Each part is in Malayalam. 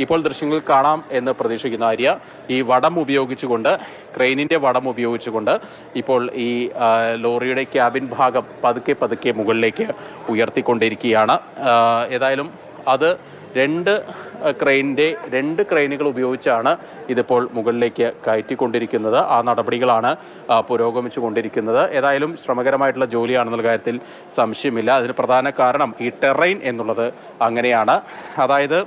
ഇപ്പോൾ ദൃശ്യങ്ങൾ കാണാം എന്ന് പ്രതീക്ഷിക്കുന്ന ആര്യ, ഈ വടം ഉപയോഗിച്ചുകൊണ്ട്, ക്രെയിനിൻ്റെ വടം ഉപയോഗിച്ചുകൊണ്ട് ഇപ്പോൾ ഈ ലോറിയുടെ ക്യാബിൻ ഭാഗം പതുക്കെ പതുക്കെ മുകളിലേക്ക് ഉയർത്തിക്കൊണ്ടിരിക്കുകയാണ്. ഏതായാലും അത് രണ്ട് ക്രെയിനുകൾ ഉപയോഗിച്ചാണ് ഇതിപ്പോൾ മുകളിലേക്ക് കയറ്റിക്കൊണ്ടിരിക്കുന്നത്. ആ നടപടികളാണ് പുരോഗമിച്ചു കൊണ്ടിരിക്കുന്നത്. ഏതായാലും ശ്രമകരമായിട്ടുള്ള ജോലിയാണെന്നുള്ള കാര്യത്തിൽ സംശയമില്ല. അതിന് പ്രധാന കാരണം ഈ ടെറൈൻ എന്നുള്ളത് അങ്ങനെയാണ്. അതായത്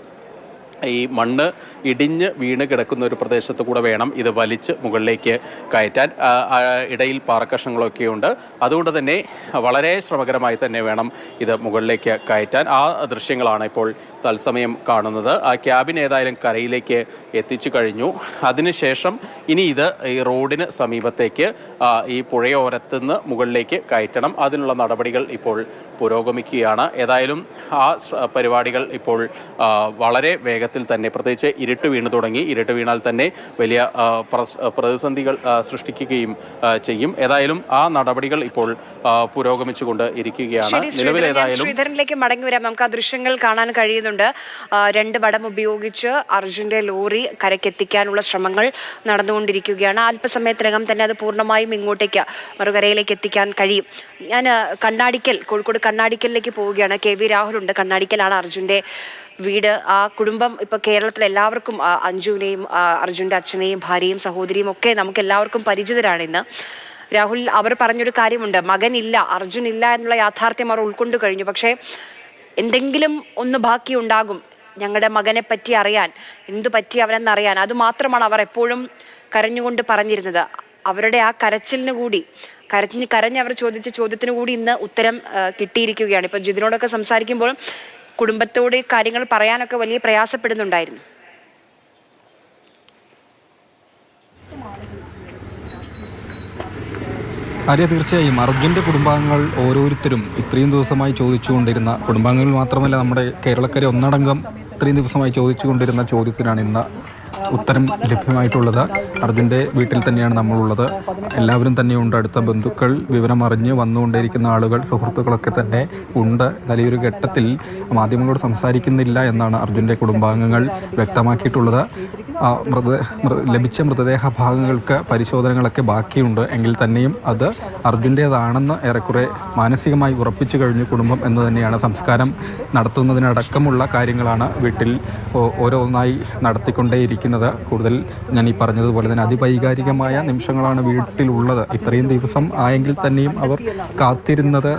ഈ മണ്ണ് ഇടിഞ്ഞ് വീണ് കിടക്കുന്ന ഒരു പ്രദേശത്ത് കൂടെ വേണം ഇത് വലിച്ച് മുകളിലേക്ക് കയറ്റാൻ. ഇടയിൽ പാറക്കഷങ്ങളൊക്കെയുണ്ട്. അതുകൊണ്ട് തന്നെ വളരെ ശ്രമകരമായി തന്നെ വേണം ഇത് മുകളിലേക്ക് കയറ്റാൻ. ആ ദൃശ്യങ്ങളാണ് ഇപ്പോൾ തത്സമയം കാണുന്നത്. ആ ക്യാബിൻ ഏതായാലും കരയിലേക്ക് എത്തിച്ചു കഴിഞ്ഞു. അതിനുശേഷം ഇനി ഇത് ഈ റോഡിന് സമീപത്തേക്ക് ഈ പുഴയോരത്തുനിന്ന് മുകളിലേക്ക് കയറ്റണം. അതിനുള്ള നടപടികൾ ഇപ്പോൾ പുരോഗമിക്കുകയാണ്. ഏതായാലും ആ പരിപാടികൾ ഇപ്പോൾ വളരെ വേഗത്തിൽ തന്നെ, പ്രത്യേകിച്ച് ഇരുട്ട് വീണ് തുടങ്ങി. ഇരുട്ട് വീണാൽ തന്നെ വലിയ പ്രതിസന്ധികൾ സൃഷ്ടിക്കുകയും ചെയ്യും. ഏതായാലും ആ നടപടികൾ ഇപ്പോൾ പുരോഗമിച്ചുകൊണ്ട് ഇരിക്കുകയാണ്. നിലവിൽ ഏതായാലും ശ്രീധരനിലേക്ക് മടങ്ങി വരാം. നമുക്ക് ആ ദൃശ്യങ്ങൾ കാണാൻ കഴിയുന്നുണ്ട്. രണ്ട് വടം ഉപയോഗിച്ച് അർജുന്റെ ലോറി കരക്കെത്തിക്കാനുള്ള ശ്രമങ്ങൾ നടന്നുകൊണ്ടിരിക്കുകയാണ്. അല്പസമയത്തിനകം തന്നെ അത് പൂർണ്ണമായും ഇങ്ങോട്ടേക്ക് മറുകരയിലേക്ക് എത്തിക്കാൻ കഴിയും. ഞാൻ കോഴിക്കോട് കണ്ണാടിക്കലിലേക്ക് പോവുകയാണ്. KV രാഹുൽ ഉണ്ട്. കണ്ണാടിക്കലാണ് അർജുന്റെ വീട്. ആ കുടുംബം ഇപ്പൊ കേരളത്തിൽ എല്ലാവർക്കും, അഞ്ജുവിനെയും അർജുന്റെ അച്ഛനെയും ഭാര്യയും സഹോദരിയും ഒക്കെ നമുക്ക് എല്ലാവർക്കും പരിചിതരാണ്. ഇന്ന് രാഹുൽ, അവർ പറഞ്ഞൊരു കാര്യമുണ്ട്, മകനില്ല, അർജുൻ ഇല്ല എന്നുള്ള യാഥാർത്ഥ്യം അവർ ഉൾക്കൊണ്ടു കഴിഞ്ഞു. പക്ഷേ എന്തെങ്കിലും ഒന്ന് ബാക്കി ഉണ്ടാകും, ഞങ്ങളുടെ മകനെ പറ്റി അറിയാൻ, എന്തു പറ്റി അവനെന്നറിയാൻ. അതുമാത്രമാണ് അവർ എപ്പോഴും കരഞ്ഞുകൊണ്ട് പറഞ്ഞിരുന്നത്. അവരുടെ ആ കരച്ചിലിന് കൂടി, കരഞ്ഞ് അവർ ചോദിച്ച ചോദ്യത്തിന് കൂടി ഇന്ന് ഉത്തരം കിട്ടിയിരിക്കുകയാണ്. ഇപ്പൊ ജിതിനോടൊക്കെ സംസാരിക്കുമ്പോൾ കുടുംബത്തോട് കാര്യങ്ങൾ പറയാനൊക്കെ വലിയ പ്രയാസപ്പെടുന്നുണ്ടായിരുന്നു. ആര്യ, തീർച്ചയായും അർജുൻ്റെ കുടുംബാംഗങ്ങൾ ഓരോരുത്തരും ഇത്രയും ദിവസമായി ചോദിച്ചുകൊണ്ടിരുന്ന, കുടുംബാംഗങ്ങൾ മാത്രമല്ല നമ്മുടെ കേരളക്കരെ ഒന്നടങ്കം ഇത്രയും ദിവസമായി ചോദിച്ചുകൊണ്ടിരുന്ന ചോദ്യത്തിനാണ് ഇന്ന് ഉത്തരം ലഭ്യമായിട്ടുള്ളത്. അർജുൻ്റെ വീട്ടിൽ തന്നെയാണ് നമ്മളുള്ളത്. എല്ലാവരും തന്നെയുണ്ട്. അടുത്ത ബന്ധുക്കൾ, വിവരമറിഞ്ഞ് വന്നുകൊണ്ടേയിരിക്കുന്ന ആളുകൾ, സുഹൃത്തുക്കളൊക്കെ തന്നെ ഉണ്ട്. എന്നാൽ ഈ ഒരു ഘട്ടത്തിൽ മാധ്യമങ്ങളോട് സംസാരിക്കുന്നില്ല എന്നാണ് അർജുൻ്റെ കുടുംബാംഗങ്ങൾ വ്യക്തമാക്കിയിട്ടുള്ളത്. ലഭിച്ച മൃതദേഹ ഭാഗങ്ങൾക്ക് പരിശോധനകളൊക്കെ ബാക്കിയുണ്ട് എങ്കിൽ തന്നെയും അത് അർജുൻ്റേതാണെന്ന് ഏറെക്കുറെ മാനസികമായി ഉറപ്പിച്ചു കഴിഞ്ഞു കുടുംബം എന്ന് തന്നെയാണ്. സംസ്കാരം നടത്തുന്നതിനടക്കമുള്ള കാര്യങ്ങളാണ് വീട്ടിൽ ഓരോന്നായി നടത്തിക്കൊണ്ടേയിരിക്കുന്നത്. കൂടുതൽ ഞാൻ ഈ പറഞ്ഞതുപോലെ തന്നെ അതിവൈകാരികമായ നിമിഷങ്ങളാണ് വീട്ടിലുള്ളത്. ഇത്രയും ദിവസം ആയെങ്കിൽ തന്നെയും അവർ കാത്തിരുന്നത്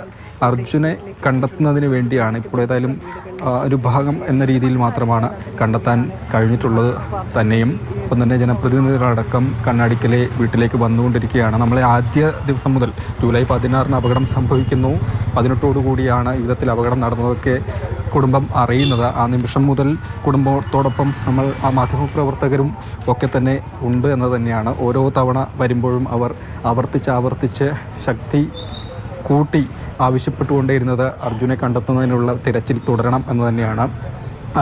അർജുനെ കണ്ടെത്തുന്നതിന് വേണ്ടിയാണ്. ഇപ്പോൾ ഏതായാലും ഒരു ഭാഗം എന്ന രീതിയിൽ മാത്രമാണ് കണ്ടെത്താൻ കഴിഞ്ഞിട്ടുള്ളത് തന്നെയും. ഒപ്പം തന്നെ ജനപ്രതിനിധികളടക്കം കണ്ണാടിക്കലെ വീട്ടിലേക്ക് വന്നുകൊണ്ടിരിക്കുകയാണ്. നമ്മളെ ആദ്യ ദിവസം മുതൽ ജൂലൈ 16 അപകടം സംഭവിക്കുന്നു, 18 കൂടിയാണ് വിധത്തിൽ അപകടം നടന്നതൊക്കെ കുടുംബം അറിയുന്നത്. ആ നിമിഷം മുതൽ കുടുംബത്തോടൊപ്പം നമ്മൾ ആ മാധ്യമപ്രവർത്തകരും ഒക്കെ തന്നെ ഉണ്ട് എന്ന് തന്നെയാണ്. ഓരോ തവണ വരുമ്പോഴും അവർ ആവർത്തിച്ച് ശക്തി കൂട്ടി ആവശ്യപ്പെട്ടുകൊണ്ടേയിരുന്നത് അർജുനെ കണ്ടെത്തുന്നതിനുള്ള തിരച്ചിൽ തുടരണം എന്ന് തന്നെയാണ്.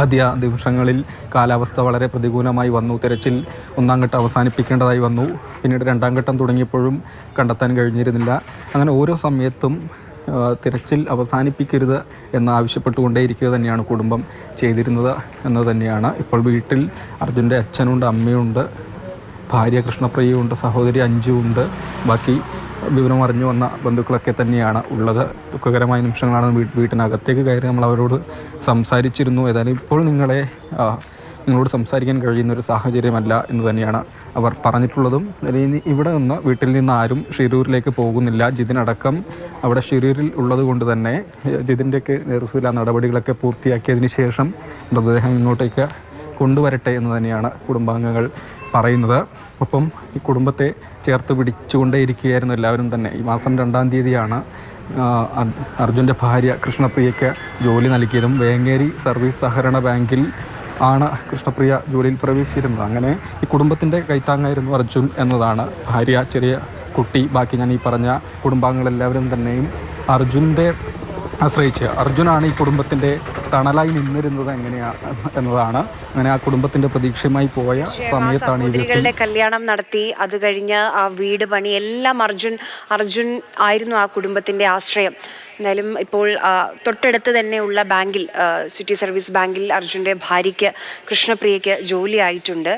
ആദ്യ ദിവസങ്ങളിൽ കാലാവസ്ഥ വളരെ പ്രതികൂലമായി വന്നു. തിരച്ചിൽ ഒന്നാം ഘട്ടം അവസാനിപ്പിക്കേണ്ടതായി വന്നു. പിന്നീട് രണ്ടാം ഘട്ടം തുടങ്ങിയപ്പോഴും കണ്ടെത്താൻ കഴിഞ്ഞിരുന്നില്ല. അങ്ങനെ ഓരോ സമയത്തും തിരച്ചിൽ അവസാനിപ്പിക്കരുത് എന്നാവശ്യപ്പെട്ടുകൊണ്ടേയിരിക്കുക തന്നെയാണ് കുടുംബം ചെയ്തിരുന്നത് എന്ന് തന്നെയാണ്. ഇപ്പോൾ വീട്ടിൽ അർജുൻ്റെ അച്ഛനുണ്ട്, അമ്മയുണ്ട്, ഭാര്യ കൃഷ്ണപ്രിയയുണ്ട്, സഹോദരി അഞ്ജുവുണ്ട്. ബാക്കി വിവരം അറിഞ്ഞു വന്ന ബന്ധുക്കളൊക്കെ തന്നെയാണ് ഉള്ളത്. ദുഃഖകരമായ നിമിഷങ്ങളാണ്. വീട്ടിനകത്തേക്ക് കയറി നമ്മൾ അവരോട് സംസാരിച്ചിരുന്നു. ഏതായാലും ഇപ്പോൾ നിങ്ങളോട് സംസാരിക്കാൻ കഴിയുന്നൊരു സാഹചര്യമല്ല എന്ന് തന്നെയാണ് അവർ പറഞ്ഞിട്ടുള്ളതും. ഇവിടെ നിന്ന് വീട്ടിൽ നിന്ന് ആരും ഷിരൂരിലേക്ക് പോകുന്നില്ല. ജിതിനടക്കം അവിടെ ഷിരൂരിൽ ഉള്ളത് കൊണ്ട് തന്നെ ജിതിൻ്റെയൊക്കെ നേതൃത്വത്തിൽ ആ നടപടികളൊക്കെ പൂർത്തിയാക്കിയതിന് ശേഷം മൃതദേഹം ഇങ്ങോട്ടേക്ക് കൊണ്ടുവരട്ടെ എന്ന് തന്നെയാണ് കുടുംബാംഗങ്ങൾ പറയുന്നത്. ഒപ്പം ഈ കുടുംബത്തെ ചേർത്ത് പിടിച്ചുകൊണ്ടേയിരിക്കുകയായിരുന്നു എല്ലാവരും തന്നെ. ഈ മാസം 2-ാം തീയതിയാണ് അർജുൻ്റെ ഭാര്യ കൃഷ്ണപ്രിയയ്ക്ക് ജോലി നൽകിയതും. വേങ്ങേരി സർവീസ് സഹകരണ ബാങ്കിൽ ആണ് കൃഷ്ണപ്രിയ ജോലിയിൽ പ്രവേശിച്ചിരുന്നത്. അങ്ങനെ ഈ കുടുംബത്തിൻ്റെ കൈത്താങ്ങായിരുന്നു അർജുൻ എന്നതാണ്. ഭാര്യ, ചെറിയ കുട്ടി, ബാക്കി ഞാൻ ഈ പറഞ്ഞ കുടുംബാംഗങ്ങളെല്ലാവരും തന്നെയും അർജുൻ്റെ ആശ്രയിച്ച്, അർജുനാണ് ഈ കുടുംബത്തിൻ്റെ തണലായി നിന്നിരുന്നത് എങ്ങനെയാണ് എന്നതാണ്. അങ്ങനെ ആ കുടുംബത്തിൻ്റെ പ്രതീക്ഷയുമായി പോയ സമയത്താണ് ഈ സഹോദരികളുടെ കല്യാണം നടത്തി, അത് കഴിഞ്ഞ് ആ വീട് പണി എല്ലാം അർജുൻ ആയിരുന്നു ആ കുടുംബത്തിന്റെ ആശ്രയം. എന്തായാലും ഇപ്പോൾ തൊട്ടടുത്ത് തന്നെയുള്ള ബാങ്കിൽ, സിറ്റി സർവീസ് ബാങ്കിൽ അർജുൻ്റെ ഭാര്യയ്ക്ക് കൃഷ്ണപ്രിയയ്ക്ക് ജോലി ആയിട്ടുണ്ട്.